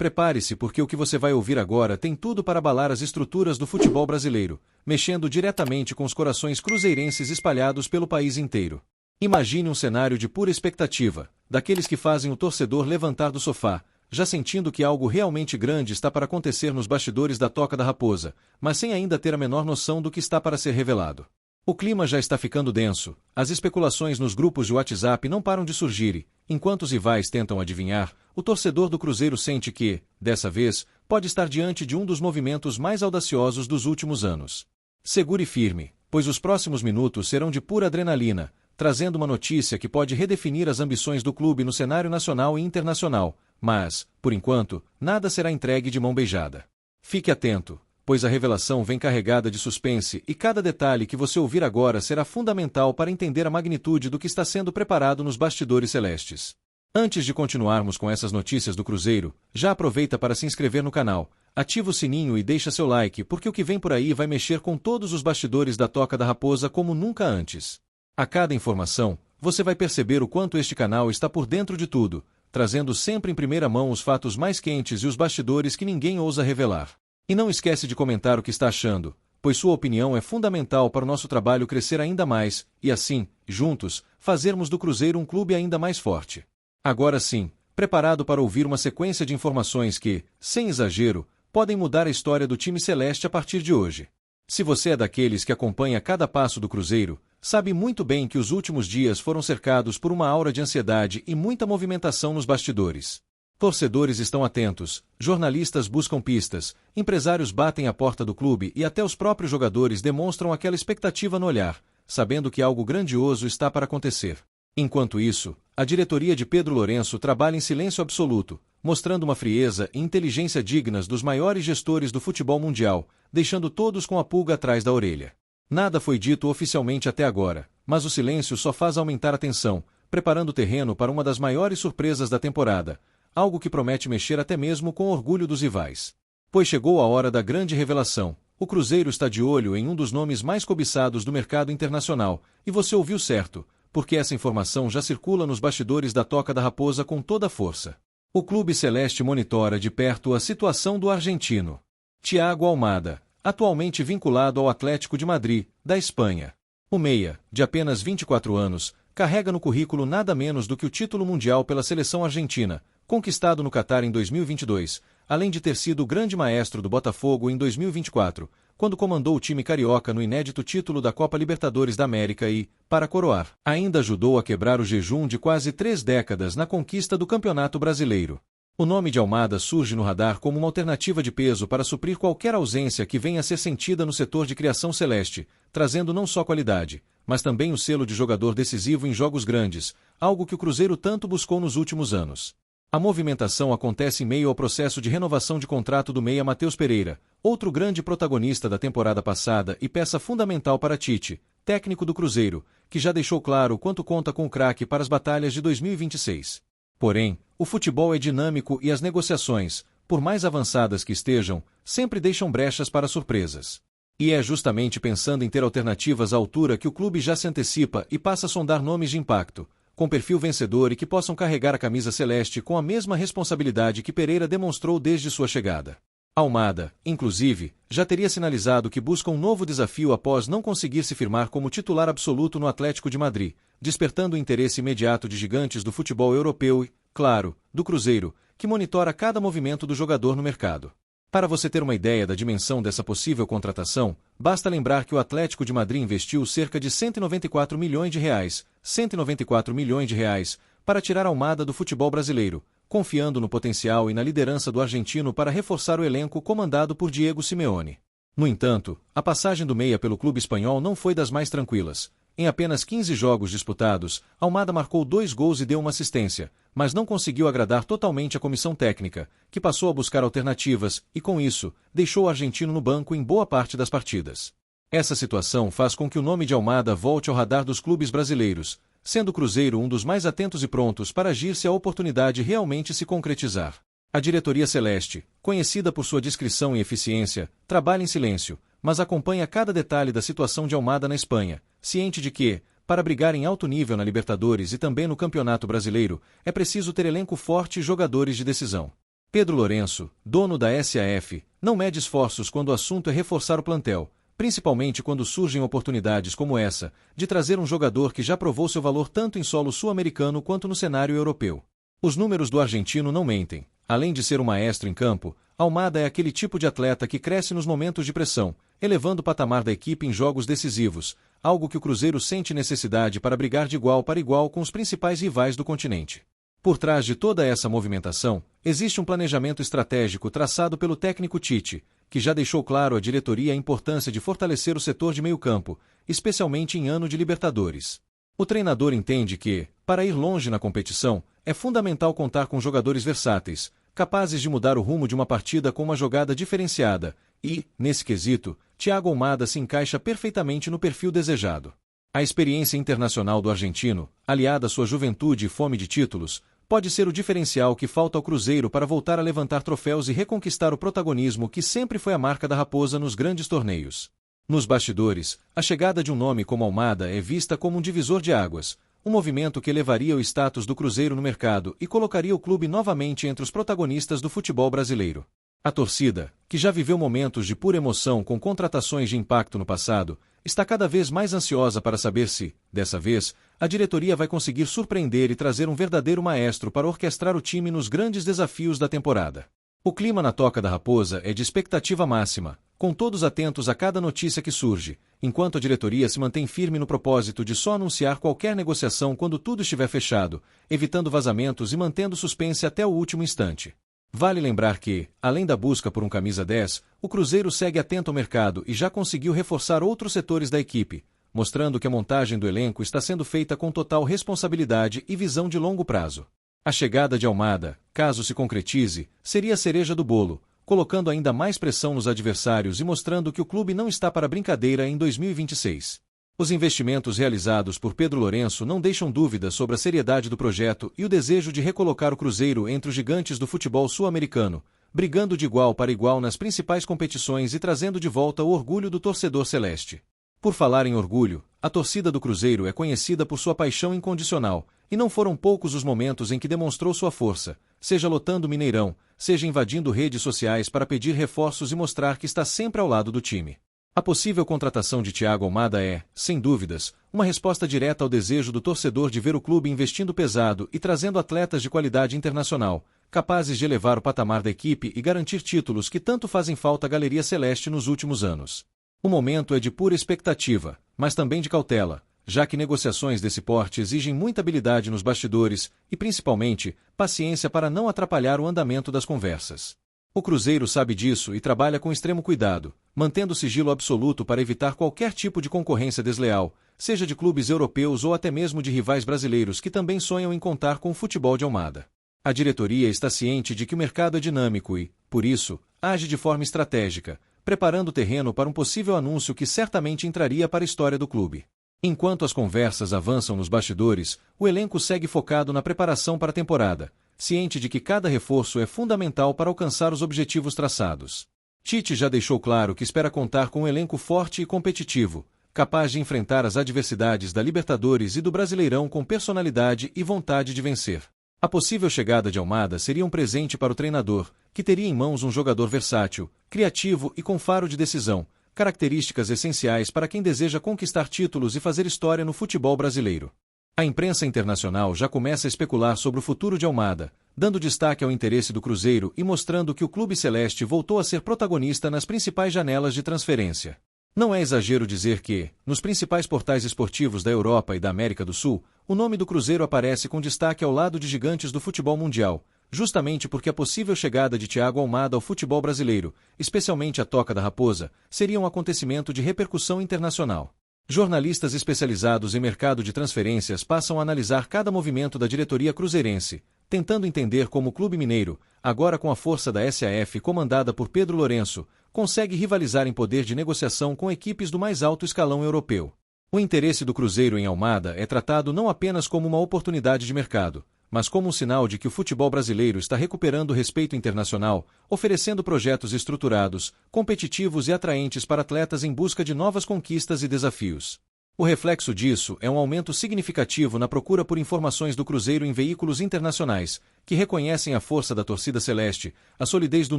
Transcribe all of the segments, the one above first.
prepare-se porque o que você vai ouvir agora tem tudo para abalar as estruturas do futebol brasileiro, mexendo diretamente com os corações cruzeirenses espalhados pelo país inteiro. Imagine um cenário de pura expectativa, daqueles que fazem o torcedor levantar do sofá, já sentindo que algo realmente grande está para acontecer nos bastidores da Toca da Raposa, mas sem ainda ter a menor noção do que está para ser revelado. O clima já está ficando denso, as especulações nos grupos de WhatsApp não param de surgir e, enquanto os rivais tentam adivinhar, o torcedor do Cruzeiro sente que, dessa vez, pode estar diante de um dos movimentos mais audaciosos dos últimos anos. Segure firme, pois os próximos minutos serão de pura adrenalina, trazendo uma notícia que pode redefinir as ambições do clube no cenário nacional e internacional, mas, por enquanto, nada será entregue de mão beijada. Fique atento, pois a revelação vem carregada de suspense e cada detalhe que você ouvir agora será fundamental para entender a magnitude do que está sendo preparado nos bastidores celestes. Antes de continuarmos com essas notícias do Cruzeiro, já aproveita para se inscrever no canal, ativa o sininho e deixa seu like porque o que vem por aí vai mexer com todos os bastidores da Toca da Raposa como nunca antes. A cada informação, você vai perceber o quanto este canal está por dentro de tudo, trazendo sempre em primeira mão os fatos mais quentes e os bastidores que ninguém ousa revelar. E não esquece de comentar o que está achando, pois sua opinião é fundamental para o nosso trabalho crescer ainda mais, e assim, juntos, fazermos do Cruzeiro um clube ainda mais forte. Agora sim, preparado para ouvir uma sequência de informações que, sem exagero, podem mudar a história do time celeste a partir de hoje. Se você é daqueles que acompanha cada passo do Cruzeiro, sabe muito bem que os últimos dias foram cercados por uma aura de ansiedade e muita movimentação nos bastidores. Torcedores estão atentos, jornalistas buscam pistas, empresários batem à porta do clube e até os próprios jogadores demonstram aquela expectativa no olhar, sabendo que algo grandioso está para acontecer. Enquanto isso, a diretoria de Pedro Lourenço trabalha em silêncio absoluto, mostrando uma frieza e inteligência dignas dos maiores gestores do futebol mundial, deixando todos com a pulga atrás da orelha. Nada foi dito oficialmente até agora, mas o silêncio só faz aumentar a tensão, preparando o terreno para uma das maiores surpresas da temporada, algo que promete mexer até mesmo com o orgulho dos rivais. Pois chegou a hora da grande revelação, o Cruzeiro está de olho em um dos nomes mais cobiçados do mercado internacional, e você ouviu certo, porque essa informação já circula nos bastidores da Toca da Raposa com toda a força. O clube celeste monitora de perto a situação do argentino Thiago Almada, atualmente vinculado ao Atlético de Madrid, da Espanha. O meia, de apenas 24 anos, carrega no currículo nada menos do que o título mundial pela seleção argentina, conquistado no Catar em 2022, além de ter sido o grande maestro do Botafogo em 2024, quando comandou o time carioca no inédito título da Copa Libertadores da América e, para coroar, ainda ajudou a quebrar o jejum de quase 3 décadas na conquista do Campeonato Brasileiro. O nome de Almada surge no radar como uma alternativa de peso para suprir qualquer ausência que venha a ser sentida no setor de criação celeste, trazendo não só qualidade, mas também o selo de jogador decisivo em jogos grandes, algo que o Cruzeiro tanto buscou nos últimos anos. A movimentação acontece em meio ao processo de renovação de contrato do meia Matheus Pereira, outro grande protagonista da temporada passada e peça fundamental para Tite, técnico do Cruzeiro, que já deixou claro quanto conta com o craque para as batalhas de 2026. Porém, o futebol é dinâmico e as negociações, por mais avançadas que estejam, sempre deixam brechas para surpresas. E é justamente pensando em ter alternativas à altura que o clube já se antecipa e passa a sondar nomes de impacto, com perfil vencedor e que possam carregar a camisa celeste com a mesma responsabilidade que Pereira demonstrou desde sua chegada. Almada, inclusive, já teria sinalizado que busca um novo desafio após não conseguir se firmar como titular absoluto no Atlético de Madrid, despertando o interesse imediato de gigantes do futebol europeu e, claro, do Cruzeiro, que monitora cada movimento do jogador no mercado. Para você ter uma ideia da dimensão dessa possível contratação, basta lembrar que o Atlético de Madrid investiu cerca de 194 milhões de reais, 194 milhões de reais, para tirar Almada do futebol brasileiro, confiando no potencial e na liderança do argentino para reforçar o elenco comandado por Diego Simeone. No entanto, a passagem do meia pelo clube espanhol não foi das mais tranquilas. Em apenas 15 jogos disputados, Almada marcou 2 gols e deu uma assistência, mas não conseguiu agradar totalmente a comissão técnica, que passou a buscar alternativas e, com isso, deixou o argentino no banco em boa parte das partidas. Essa situação faz com que o nome de Almada volte ao radar dos clubes brasileiros, sendo o Cruzeiro um dos mais atentos e prontos para agir se a oportunidade realmente se concretizar. A diretoria celeste, conhecida por sua discrição e eficiência, trabalha em silêncio, mas acompanha cada detalhe da situação de Almada na Espanha, ciente de que, para brigar em alto nível na Libertadores e também no Campeonato Brasileiro, é preciso ter elenco forte e jogadores de decisão. Pedro Lourenço, dono da SAF, não mede esforços quando o assunto é reforçar o plantel, principalmente quando surgem oportunidades como essa, de trazer um jogador que já provou seu valor tanto em solo sul-americano quanto no cenário europeu. Os números do argentino não mentem. Além de ser um maestro em campo, Almada é aquele tipo de atleta que cresce nos momentos de pressão, elevando o patamar da equipe em jogos decisivos, algo que o Cruzeiro sente necessidade para brigar de igual para igual com os principais rivais do continente. Por trás de toda essa movimentação, existe um planejamento estratégico traçado pelo técnico Tite, que já deixou claro à diretoria a importância de fortalecer o setor de meio-campo, especialmente em ano de Libertadores. O treinador entende que, para ir longe na competição, é fundamental contar com jogadores versáteis, capazes de mudar o rumo de uma partida com uma jogada diferenciada, e, nesse quesito, Thiago Almada se encaixa perfeitamente no perfil desejado. A experiência internacional do argentino, aliada à sua juventude e fome de títulos, pode ser o diferencial que falta ao Cruzeiro para voltar a levantar troféus e reconquistar o protagonismo que sempre foi a marca da Raposa nos grandes torneios. Nos bastidores, a chegada de um nome como Almada é vista como um divisor de águas, um movimento que elevaria o status do Cruzeiro no mercado e colocaria o clube novamente entre os protagonistas do futebol brasileiro. A torcida, que já viveu momentos de pura emoção com contratações de impacto no passado, está cada vez mais ansiosa para saber se, dessa vez, a diretoria vai conseguir surpreender e trazer um verdadeiro maestro para orquestrar o time nos grandes desafios da temporada. O clima na Toca da Raposa é de expectativa máxima, com todos atentos a cada notícia que surge, enquanto a diretoria se mantém firme no propósito de só anunciar qualquer negociação quando tudo estiver fechado, evitando vazamentos e mantendo suspense até o último instante. Vale lembrar que, além da busca por um camisa 10, o Cruzeiro segue atento ao mercado e já conseguiu reforçar outros setores da equipe, mostrando que a montagem do elenco está sendo feita com total responsabilidade e visão de longo prazo. A chegada de Almada, caso se concretize, seria a cereja do bolo, colocando ainda mais pressão nos adversários e mostrando que o clube não está para brincadeira em 2026. Os investimentos realizados por Pedro Lourenço não deixam dúvidas sobre a seriedade do projeto e o desejo de recolocar o Cruzeiro entre os gigantes do futebol sul-americano, brigando de igual para igual nas principais competições e trazendo de volta o orgulho do torcedor celeste. Por falar em orgulho, a torcida do Cruzeiro é conhecida por sua paixão incondicional, e não foram poucos os momentos em que demonstrou sua força, seja lotando o Mineirão, seja invadindo redes sociais para pedir reforços e mostrar que está sempre ao lado do time. A possível contratação de Thiago Almada é, sem dúvidas, uma resposta direta ao desejo do torcedor de ver o clube investindo pesado e trazendo atletas de qualidade internacional, capazes de elevar o patamar da equipe e garantir títulos que tanto fazem falta à Galeria Celeste nos últimos anos. O momento é de pura expectativa, mas também de cautela, já que negociações desse porte exigem muita habilidade nos bastidores e, principalmente, paciência para não atrapalhar o andamento das conversas. O Cruzeiro sabe disso e trabalha com extremo cuidado, mantendo sigilo absoluto para evitar qualquer tipo de concorrência desleal, seja de clubes europeus ou até mesmo de rivais brasileiros que também sonham em contar com o futebol de Almada. A diretoria está ciente de que o mercado é dinâmico e, por isso, age de forma estratégica, preparando o terreno para um possível anúncio que certamente entraria para a história do clube. Enquanto as conversas avançam nos bastidores, o elenco segue focado na preparação para a temporada, ciente de que cada reforço é fundamental para alcançar os objetivos traçados. Tite já deixou claro que espera contar com um elenco forte e competitivo, capaz de enfrentar as adversidades da Libertadores e do Brasileirão com personalidade e vontade de vencer. A possível chegada de Almada seria um presente para o treinador, que teria em mãos um jogador versátil, criativo e com faro de decisão, características essenciais para quem deseja conquistar títulos e fazer história no futebol brasileiro. A imprensa internacional já começa a especular sobre o futuro de Almada, dando destaque ao interesse do Cruzeiro e mostrando que o clube celeste voltou a ser protagonista nas principais janelas de transferência. Não é exagero dizer que, nos principais portais esportivos da Europa e da América do Sul, o nome do Cruzeiro aparece com destaque ao lado de gigantes do futebol mundial, justamente porque a possível chegada de Thiago Almada ao futebol brasileiro, especialmente a Toca da Raposa, seria um acontecimento de repercussão internacional. Jornalistas especializados em mercado de transferências passam a analisar cada movimento da diretoria cruzeirense, tentando entender como o clube mineiro, agora com a força da SAF comandada por Pedro Lourenço, consegue rivalizar em poder de negociação com equipes do mais alto escalão europeu. O interesse do Cruzeiro em Almada é tratado não apenas como uma oportunidade de mercado, mas como um sinal de que o futebol brasileiro está recuperando o respeito internacional, oferecendo projetos estruturados, competitivos e atraentes para atletas em busca de novas conquistas e desafios. O reflexo disso é um aumento significativo na procura por informações do Cruzeiro em veículos internacionais, que reconhecem a força da torcida celeste, a solidez do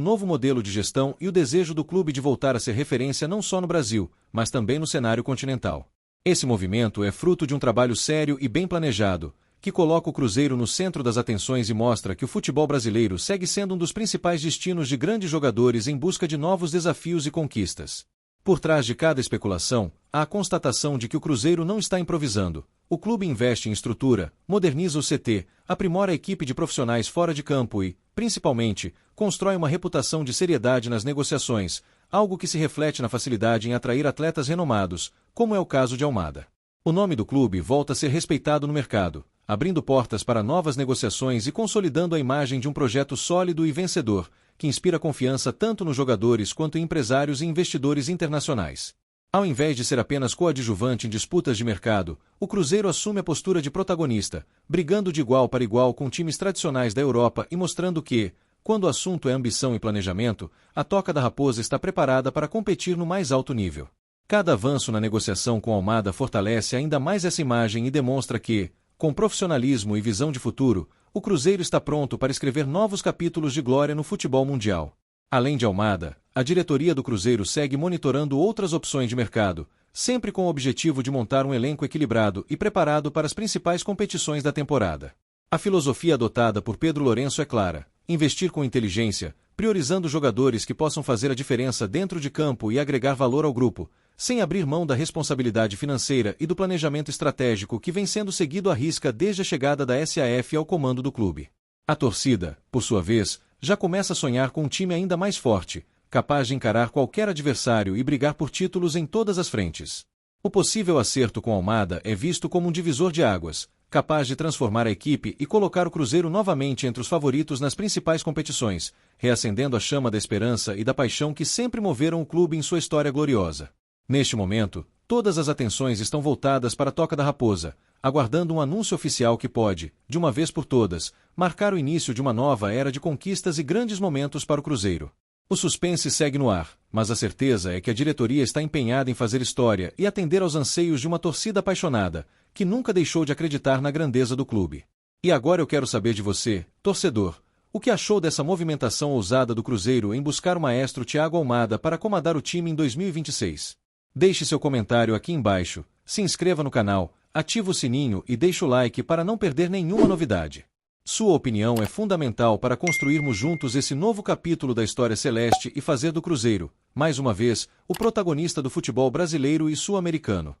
novo modelo de gestão e o desejo do clube de voltar a ser referência não só no Brasil, mas também no cenário continental. Esse movimento é fruto de um trabalho sério e bem planejado, que coloca o Cruzeiro no centro das atenções e mostra que o futebol brasileiro segue sendo um dos principais destinos de grandes jogadores em busca de novos desafios e conquistas. Por trás de cada especulação, há a constatação de que o Cruzeiro não está improvisando. O clube investe em estrutura, moderniza o CT, aprimora a equipe de profissionais fora de campo e, principalmente, constrói uma reputação de seriedade nas negociações, algo que se reflete na facilidade em atrair atletas renomados, como é o caso de Almada. O nome do clube volta a ser respeitado no mercado, abrindo portas para novas negociações e consolidando a imagem de um projeto sólido e vencedor, que inspira confiança tanto nos jogadores quanto em empresários e investidores internacionais. Ao invés de ser apenas coadjuvante em disputas de mercado, o Cruzeiro assume a postura de protagonista, brigando de igual para igual com times tradicionais da Europa e mostrando que, quando o assunto é ambição e planejamento, a Toca da Raposa está preparada para competir no mais alto nível. Cada avanço na negociação com Almada fortalece ainda mais essa imagem e demonstra que, com profissionalismo e visão de futuro, o Cruzeiro está pronto para escrever novos capítulos de glória no futebol mundial. Além de Almada, a diretoria do Cruzeiro segue monitorando outras opções de mercado, sempre com o objetivo de montar um elenco equilibrado e preparado para as principais competições da temporada. A filosofia adotada por Pedro Lourenço é clara: investir com inteligência, priorizando jogadores que possam fazer a diferença dentro de campo e agregar valor ao grupo, sem abrir mão da responsabilidade financeira e do planejamento estratégico que vem sendo seguido à risca desde a chegada da SAF ao comando do clube. A torcida, por sua vez, já começa a sonhar com um time ainda mais forte, capaz de encarar qualquer adversário e brigar por títulos em todas as frentes. O possível acerto com Almada é visto como um divisor de águas, capaz de transformar a equipe e colocar o Cruzeiro novamente entre os favoritos nas principais competições, reacendendo a chama da esperança e da paixão que sempre moveram o clube em sua história gloriosa. Neste momento, todas as atenções estão voltadas para a Toca da Raposa, aguardando um anúncio oficial que pode, de uma vez por todas, marcar o início de uma nova era de conquistas e grandes momentos para o Cruzeiro. O suspense segue no ar, mas a certeza é que a diretoria está empenhada em fazer história e atender aos anseios de uma torcida apaixonada, que nunca deixou de acreditar na grandeza do clube. E agora eu quero saber de você, torcedor, o que achou dessa movimentação ousada do Cruzeiro em buscar o maestro Thiago Almada para comandar o time em 2026? Deixe seu comentário aqui embaixo, se inscreva no canal, ative o sininho e deixe o like para não perder nenhuma novidade. Sua opinião é fundamental para construirmos juntos esse novo capítulo da história celeste e fazer do Cruzeiro, mais uma vez, o protagonista do futebol brasileiro e sul-americano.